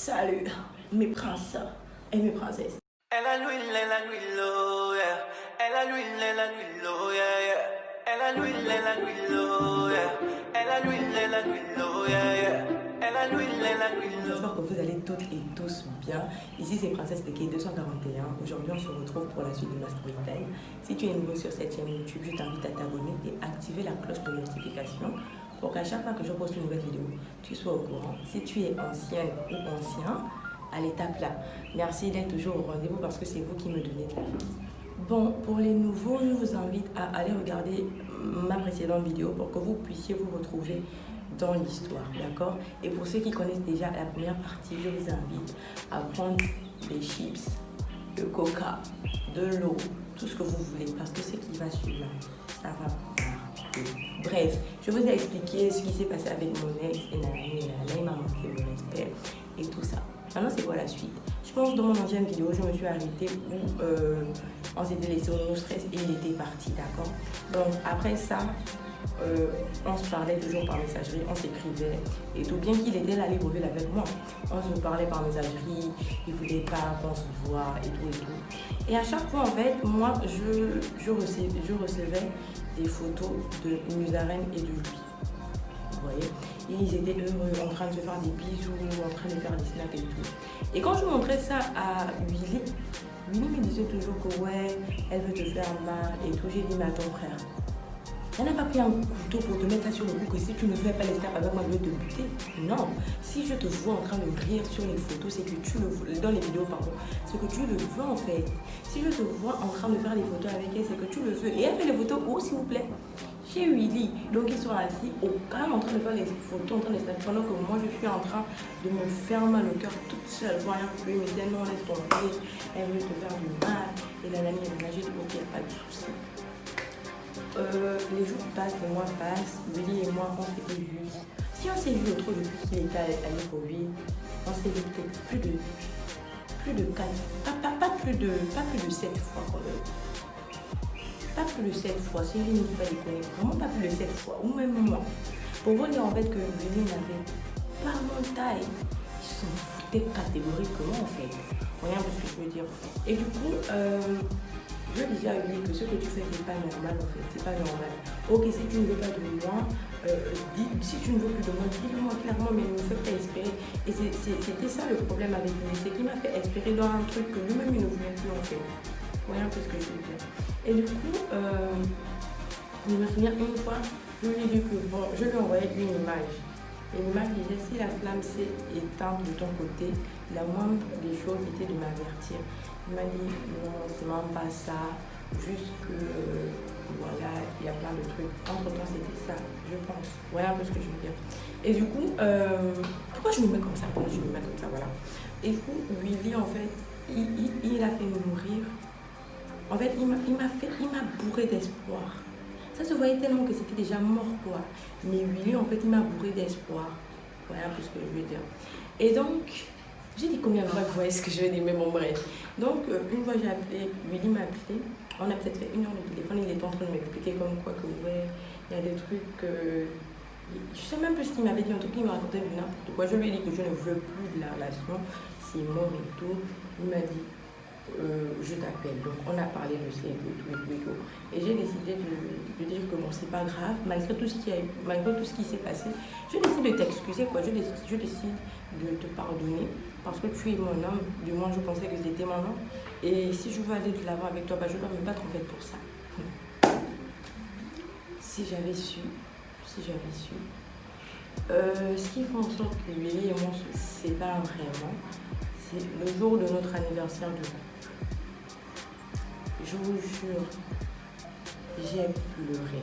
Salut mes princes et mes princesses. Elle a l'huile, l'eau, yeah. Elle a l'huile, l'eau, yeah, yeah. Elle a l'huile, l'eau, yeah. Elle a l'huile, l'eau, yeah, yeah. Elle a l'huile, l'eau. J'espère que vous allez toutes et tous bien. Ici c'est Princesse de K241. Aujourd'hui on se retrouve pour la suite de ma story time. Si tu es nouveau sur cette chaîne YouTube, je t'invite à t'abonner et activer la cloche de notification pour qu'à chaque fois que je poste une nouvelle vidéo, tu sois au courant. Si tu es ancienne ou ancien, à l'étape là. Merci d'être toujours au rendez-vous parce que c'est vous qui me donnez de la force. Bon, pour les nouveaux, je vous invite à aller regarder ma précédente vidéo pour que vous puissiez vous retrouver dans l'histoire, d'accord? Et pour ceux qui connaissent déjà la première partie, je vous invite à prendre des chips, de coca, de l'eau, tout ce que vous voulez parce que ce qui va suivre là, ça va partir. Bref, je vous ai expliqué ce qui s'est passé avec mon ex et là il m'a manqué le respect et tout ça. Maintenant, c'est quoi la suite? Je pense que dans mon ancienne vidéo, je me suis arrêtée où on s'était laissé au stress et il était parti, d'accord? Donc, après ça, on se parlait toujours par messagerie, on s'écrivait et tout. Bien qu'il était là à Libreville avec moi, on se parlait par messagerie, il ne voulait pas qu'on se voit et tout et tout. Et à chaque fois, en fait, moi, je recevais des photos de Musaren et de lui. Vous voyez, et ils étaient heureux, en train de se faire des bisous, en train de faire des snaps et tout. Et quand je montrais ça à Willy, Willy me disait toujours que ouais, elle veut te faire mal et tout. J'ai dit, mais attends frère, elle n'a pas pris un couteau pour te mettre ça sur le cou que si tu ne fais pas les snaps avec moi, je vais te buter. Non, si je te vois en train de rire sur les photos, c'est que tu le veux, dans les vidéos pardon, c'est que tu le veux en fait. Si je te vois en train de faire des photos avec elle, c'est que tu le veux. Et elle fait les photos où, s'il vous plaît? Chez Willy. Donc ils sont assis au calme en train de faire les photos, en train de snaps, pendant que moi je suis en train de me faire mal au cœur toute seule. Voilà, puis me dit non, laisse tomber, elle veut te faire du mal. Et la nanny elle m'a dit ok, il n'y a pas de souci. Les jours passent, les mois passent, Willy et moi on s'est vu. Si on s'est vu autre depuis qu'il était à Libreville, on s'est vu peut-être plus de 4, pas plus de 7 fois quand même. Pas plus de 7 fois, si je ne dis pas déconner, vraiment pas plus de 7 fois, ou même moi. Pour vous dire en fait que Willy n'avait pas mon taille, il s'en foutait catégoriquement en fait. Rien de ce que je veux dire. Et du coup, je disais à Willy que ce que tu fais n'est pas normal en fait, c'est pas normal. Ok, si tu ne veux pas de moi, si tu ne veux plus de moi, dis-le-moi clairement, mais ne me fais pas espérer. Et c'était ça le problème avec lui, c'est qu'il m'a fait espérer dans un truc que lui-même il ne voulait plus en fait. Voilà un peu ce que je veux dire. Et du coup, je me souviens une fois, je lui ai dit que bon, je lui ai envoyé une image. Et l'image disait si la flamme s'est éteinte de ton côté, la moindre des choses était de m'avertir. Il m'a dit non, c'est même pas ça, juste que voilà, il y a plein de trucs. Entre temps, c'était ça, je pense. Voilà un peu ce que je veux dire. Et du coup, pourquoi je me mets comme ça? Pourquoi je me mets comme ça, voilà. Et du coup, Willy, en fait, il a fait mourir. En fait, il m'a bourré d'espoir. Ça se voyait tellement que c'était déjà mort, quoi. Mais Willy, en fait, il m'a bourré d'espoir. Voilà un peu ce que je veux dire. Et donc, j'ai dit combien de fois vous voyez ce que je veux dire, mais bon, bref. Donc, une fois j'ai appelé, Willy m'a appelé. On a peut-être fait 1 heure de téléphone. Il était en train de m'expliquer comme quoi que, ouais, il y a des trucs. Je sais même plus ce qu'il m'avait dit. En tout cas, il me racontait du n'importe quoi. Je lui ai dit que je ne veux plus de la relation. C'est mort et tout. Il m'a dit. Je t'appelle. Donc on a parlé de ça et tout. Et j'ai décidé de dire que bon, c'est pas grave, malgré tout ce qui s'est passé, je décide de t'excuser, quoi. Je décide de te pardonner parce que tu es mon homme. Du moins, je pensais que c'était mon homme. Et si je veux aller de l'avant avec toi, bah, je dois me battre en fait pour ça. Si j'avais su. Ce qui fait en sorte que Willy et moi se séparent vraiment, c'est le jour de notre anniversaire du couple. Je vous jure, j'ai pleuré.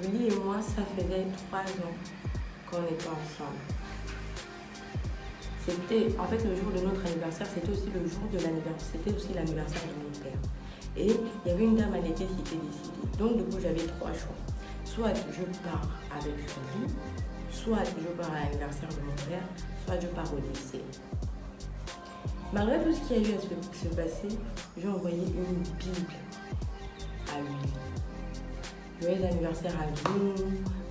Willy et moi, ça faisait 3 ans qu'on était ensemble. C'était, en fait, le jour de notre anniversaire, c'était aussi le jour de l'anniversaire, c'était aussi l'anniversaire de mon père. Et il y avait une dame à l'été qui était décidée. Donc, du coup, j'avais 3 choix. Soit je pars avec Willy, soit je pars à l'anniversaire de mon père, soit je pars au lycée. Malgré tout ce qui a eu à se passer, j'ai envoyé une Bible à lui. joyeux anniversaire à nous,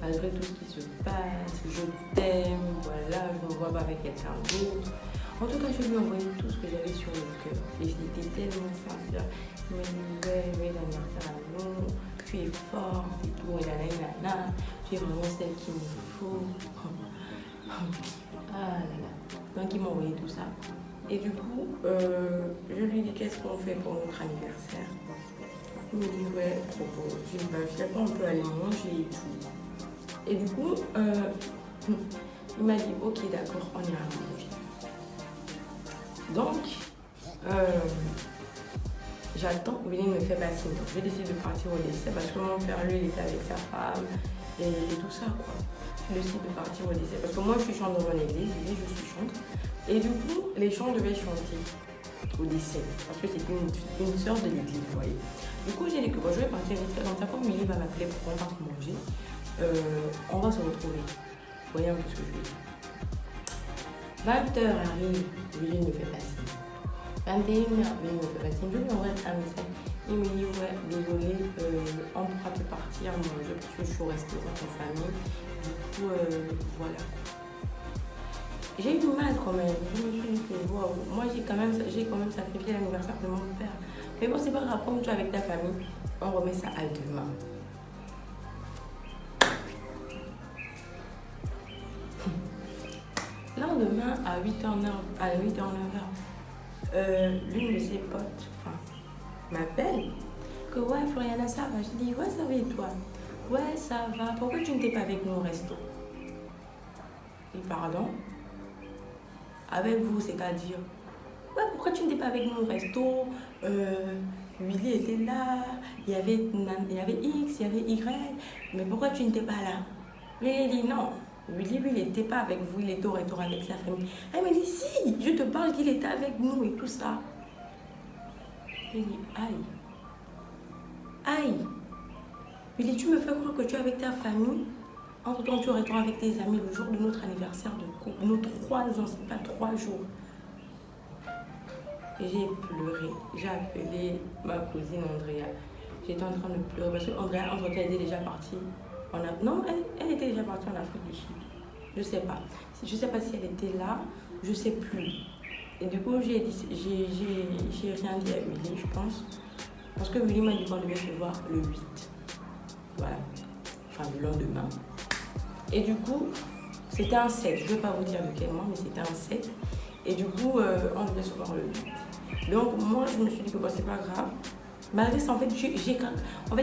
malgré tout ce qui se passe, je t'aime, voilà, je me vois pas avec quelqu'un d'autre. En tout cas, je lui ai envoyé tout ce que j'avais sur le cœur. Et c'était tellement sincère. Il m'a dit, ouais, joyeux anniversaire à nous, tu es forte et tout, et nanana, tu es vraiment celle qu'il me faut. Ah là là. Donc, il m'a envoyé tout ça. Et du coup, je lui ai dit, qu'est-ce qu'on fait pour notre anniversaire? Il me dit, ouais, propos. Je dis, bah, je sais pas, on peut aller manger et tout. Et du coup, il m'a dit, ok, d'accord, on ira manger. Donc, j'attends, Willy me fait passer. Donc, je décide de partir au décès parce que mon père, lui, il était avec sa femme et tout ça, quoi. Je décide de partir au décès parce que moi, je suis chante dans mon église, lui, je suis chante. Et du coup, les chants devaient chanter au décès parce que c'était une sœur de l'église, vous voyez. Du coup, j'ai dit que bon, je vais partir vite fait. Dans sa fois, Willy va m'appeler pour qu'on parte manger. On va se retrouver. Vous voyez un peu ce que je veux dire. 20h arrive, Willy me fait passer. 21h, Willy me fait passer. Je lui envoie un message. Il me dit, ouais, désolé, on pourra te partir manger parce que je suis restée dans ta famille. Du coup, voilà. J'ai eu du mal quand même. Je me suis dit que wow, moi j'ai quand même sacrifié l'anniversaire de mon père. Mais bon, c'est pas grave, comme tu es avec ta famille, on remet ça à demain. Lendemain, à 8h09, l'une de ses potes m'appelle que ouais, Floriana, ça va. Je dis, ouais, ça va et toi? Ouais, ça va. Pourquoi tu n'étais pas avec nous au resto? Et pardon? Avec vous, c'est-à-dire? Ouais, pourquoi tu n'étais pas avec nous au resto? Willy était là, il y avait X, il y avait Y, mais pourquoi tu n'étais pas là? Willy dit non. Willy, lui, il n'était pas avec vous, il était au retour avec sa famille. Elle me dit si, je te parle qu'il était avec nous et tout ça. Je dis aïe. Aïe. Willy, tu me fais croire que tu es avec ta famille. Entre temps, tu retournes avec tes amis le jour de notre anniversaire de couple. Nos 3 ans, c'est pas 3 jours. J'ai pleuré. J'ai appelé ma cousine Andrea. J'étais en train de pleurer parce qu'Andrea, entre-temps, elle était déjà partie. Non, elle était déjà partie en Afrique du Sud. Je sais pas. Je sais pas si elle était là. Je sais plus. Et du coup, j'ai rien dit à Willy, je pense. Parce que Willy m'a dit qu'on devait se voir le 8. Voilà. Enfin, le lendemain. Et du coup, c'était un 7. Je ne vais pas vous dire de quel mois, mais c'était un 7. Et du coup, on devait se voir le 8. Donc, moi, je me suis dit que bon, c'est pas grave. Malgré ça, en fait, c'est-à-dire, en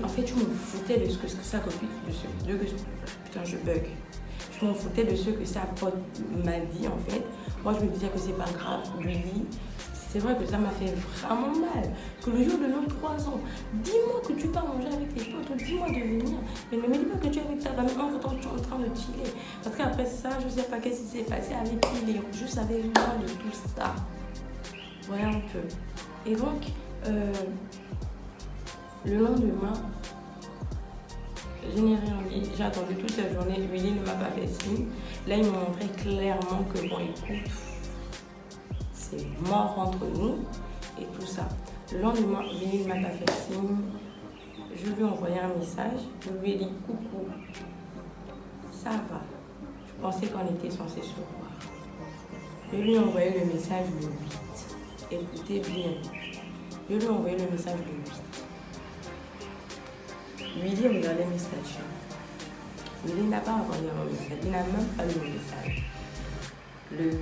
fait, je me foutais de ce que sa copine, putain, je bug. Je m'en foutais de ce que sa pote m'a dit, en fait. Moi, je me disais que c'est pas grave, Willy. C'est vrai que ça m'a fait vraiment mal. Que le jour de nos 3 ans, dis-moi que tu pars manger avec tes potes, ou dis-moi de venir. Mais ne me dis pas que tu es avec ta famille, en temps tu es en train de chiller. Parce qu'après ça, je sais pas qu'est-ce qui s'est passé avec lui. Je savais rien de tout ça. Voilà un peu. Et donc, le lendemain, je n'ai rien dit. J'ai attendu toute la journée. Willy ne m'a pas fait signe. Là, il m'a montré clairement que bon, écoute, c'est mort entre nous et tout ça. Le lendemain, Willy ne m'a pas fait signe. Je lui ai envoyé un message. Je lui ai dit coucou, ça va. Je pensais qu'on était censé se voir. Je lui ai envoyé le message le 8. Écoutez bien. Je lui ai envoyé le message le 8. Willy regardait mes statuts. Willy n'a pas envoyé mon message. Il n'a même pas lu mon message. Le 8.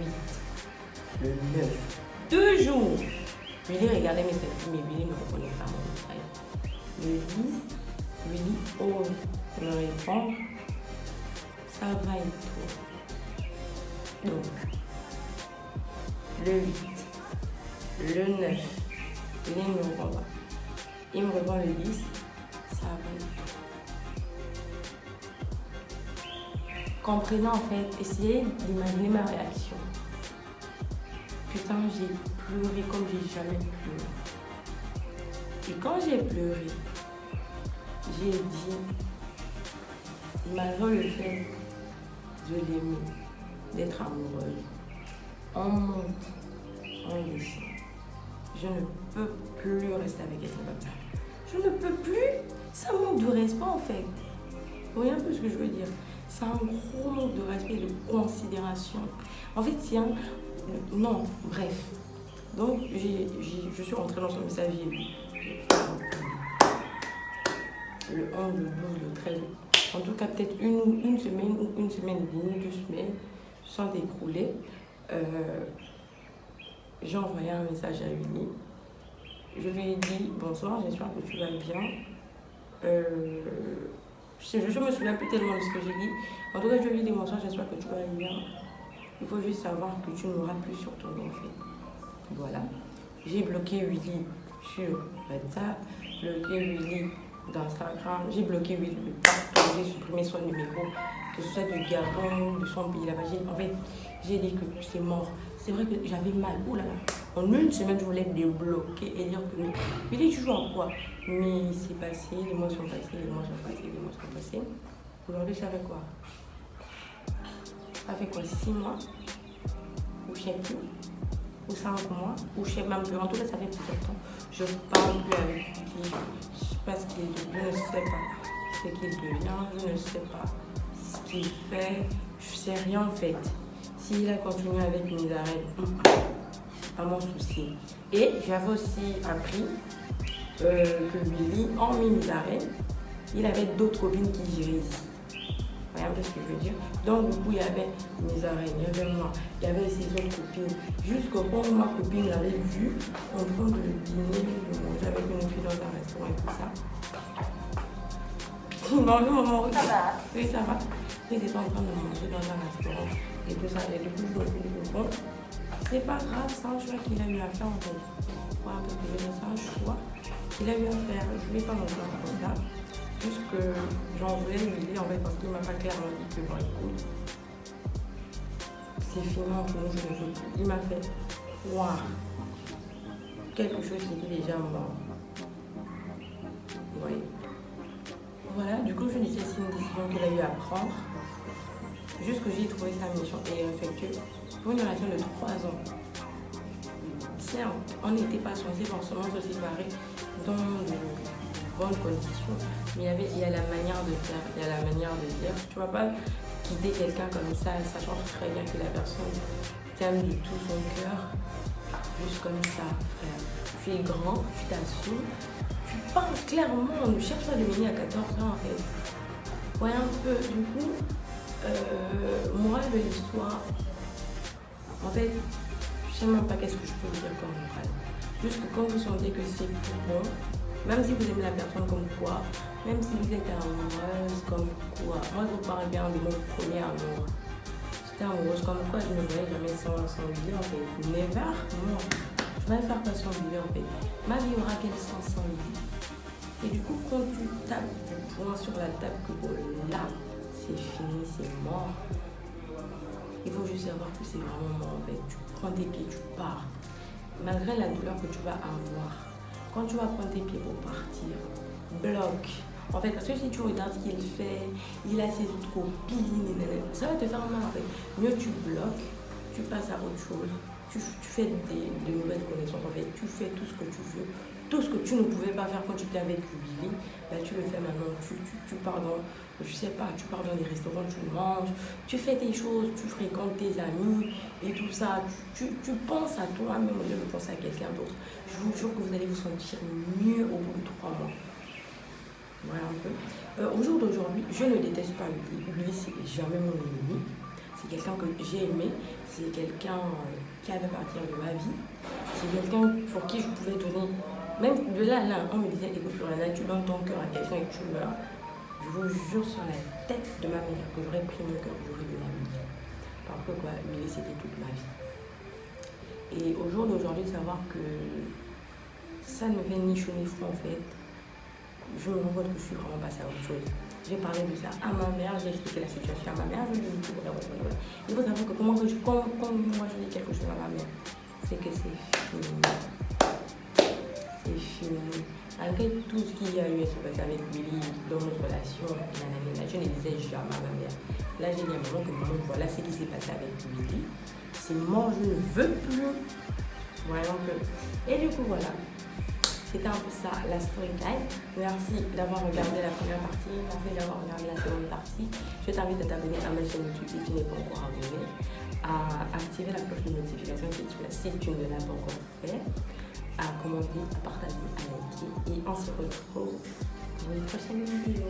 Le 9. 2 jours. Willy regardait mes statuts, mais Willy ne reconnaît pas mon message. Le 10. Willy ose me répondre. Ça va et tout. Donc, le 8. Le 9. Willy ne me répond pas. Il me répond le 10. Ça va et tout. Comprenez en fait, essayez d'imaginer ma réaction. Putain, j'ai pleuré comme j'ai jamais pleuré. Et quand j'ai pleuré, j'ai dit, malgré le fait de l'aimer, d'être amoureuse, on monte, on descend. Je ne peux plus rester avec quelqu'un comme ça. Je ne peux plus. Ça manque de respect en fait. Vous voyez un peu ce que je veux dire? C'est un gros manque de respect et de considération. En fait, c'est un... Non, bref. Donc, je suis rentrée dans son message, j'ai vu le 11, le 12, le 13. En tout cas, peut-être une semaine ou une semaine et demie, 2 semaines sont écroulées. J'ai envoyé un message à Winnie. Je lui ai dit bonsoir, j'espère que tu vas bien. Je me souviens plus tellement de ce que j'ai dit. En tout cas, je lui ai dit bonsoir, j'espère que tu vas bien. Il faut juste savoir que tu n'auras plus sur ton nom. Voilà. J'ai bloqué Willy sur WhatsApp, bloqué Willy d'Instagram, j'ai bloqué Willy de partout, j'ai supprimé son numéro, que ce soit du Gabon, de son pays là-bas. En fait, j'ai dit que c'est mort. C'est vrai que j'avais mal. Oh là là. En une semaine, je voulais débloquer et dire que Willy, tu joues en quoi? Mais c'est passé, les mois sont passés, les mois sont passés, les mois sont passés. Aujourd'hui, ça fait quoi? Ça fait quoi? 6 mois? Ou je sais plus? Ou 5 mois? Ou je sais même plus. En tout cas, ça fait plusieurs temps. Je parle plus avec lui. Je sais pas ce qu'il devient, je ne sais pas ce qu'il devient, je ne sais pas ce qu'il fait. Je sais rien en fait. S'il a continué avec mes arrêts, pas mon souci. Et j'avais aussi appris que Willy, en mes arrêts, il avait d'autres copines qui géraient ici. Vous voyez un peu ce que je veux dire? Donc du coup, il y avait mes arrêts, il y avait moi, il y avait ses autres copines. Jusqu'au point où ma copine l'avait vu en train de dîner, de manger avec une fille dans un restaurant et tout ça. Dans le moment où... Ça va? Oui, ça va. Ils étaient en train de manger dans un restaurant et tout ça. Et du coup, je me suis dit, bon, c'est pas grave, c'est un choix qu'il a eu à faire en fait. Ouais, parce que c'est un choix qu'il a eu à faire. Je ne vais pas monter en contact. Juste que j'en voulais lui dire en fait parce qu'il m'a pas clairement dit que bon écoute, c'est fini entre nous, je ne veux plus. Il m'a fait croire quelque chose qui était déjà mort. Oui. Voilà, du coup je me disais c'est une décision qu'il a eu à prendre. Juste que j'ai trouvé ça méchant et effectueux pour une relation de 3 ans. Certes, on n'était pas censé forcément se séparer dans de bonnes conditions, mais il y a la manière de faire, il y a la manière de dire. Tu ne vas pas quitter quelqu'un comme ça, sachant très bien que la personne t'aime de tout son cœur, juste comme ça, frère. Tu es grand, tu t'assumes, tu parles clairement, ne cherche pas de mener à 14 ans en fait. Ouais, un peu, du coup, morale de l'histoire, en fait, je sais même pas qu'est-ce que je peux vous dire comme morale. Juste que quand vous sentez que c'est plus bon, même si vous aimez la personne comme quoi, même si vous êtes amoureuse comme quoi, moi je vous parle bien de mon premier amour. J'étais amoureuse comme quoi, je ne me voyais jamais sans lui en fait. Never, non. Je vais faire pas sans lui en fait. Ma vie aura quel sens sans lui? Et du coup, quand tu tapes du poing sur la table que bon, là, c'est fini, c'est mort. Il faut juste savoir que c'est vraiment mort en fait. Tu prends tes pieds, tu pars. Malgré la douleur que tu vas avoir, quand tu vas prendre tes pieds pour partir, bloque. En fait, parce que si tu regardes ce qu'il fait, il a ses autres copines, ça va te faire mal en fait. Mieux tu bloques, tu passes à autre chose, tu fais de nouvelles connaissances en fait, tu fais tout ce que tu veux. Tout ce que tu ne pouvais pas faire quand tu étais avec Willy, bah, tu le fais maintenant. Tu pars dans, je sais pas, tu pars dans des restaurants, tu manges, tu fais tes choses, tu fréquentes tes amis et tout ça. Tu penses à toi-même au lieu de penser à quelqu'un d'autre. Je vous jure que vous allez vous sentir mieux au bout de 3 mois. Voilà un peu. Au jour d'aujourd'hui, je ne déteste pas Willy. Willy, c'est jamais mon ennemi. C'est quelqu'un que j'ai aimé. C'est quelqu'un qui avait partir de ma vie. C'est quelqu'un pour qui je pouvais donner. Même de là, on me disait, écoute, Floriana, tu donnes ton cœur à quelqu'un et tu meurs. Je vous jure sur la tête de ma mère que j'aurais pris mon cœur, j'aurais donné la vie. Parce que quoi, Willy, c'était toute ma vie. Et au jour d'aujourd'hui, savoir que ça ne me fait ni chaud ni froid en fait, je me rends compte que je suis vraiment passée à autre chose. J'ai parlé de ça à ma mère, j'ai expliqué la situation à ma mère, je lui ai dit, voilà. Il faut savoir que quand moi je dis quelque chose à ma mère, c'est que c'est fini. C'est fini. Malgré tout ce qu'il y a eu à se passer avec Willy dans notre relation, je ne disais jamais à ma mère. Là, j'ai dit à maman que maman, voilà ce qui s'est passé avec Willy. C'est mort, je ne veux plus. Voilà un peu. Et du coup, voilà. C'était un peu ça, la story time. Merci d'avoir regardé la première partie, merci d'avoir regardé la seconde partie. Je t'invite à t'abonner à ma chaîne YouTube si tu n'es pas encore abonné, à activer la cloche de notification si tu ne l'as pas encore fait, à commenter, à partager, à liker. Et on se retrouve pour une prochaine vidéo.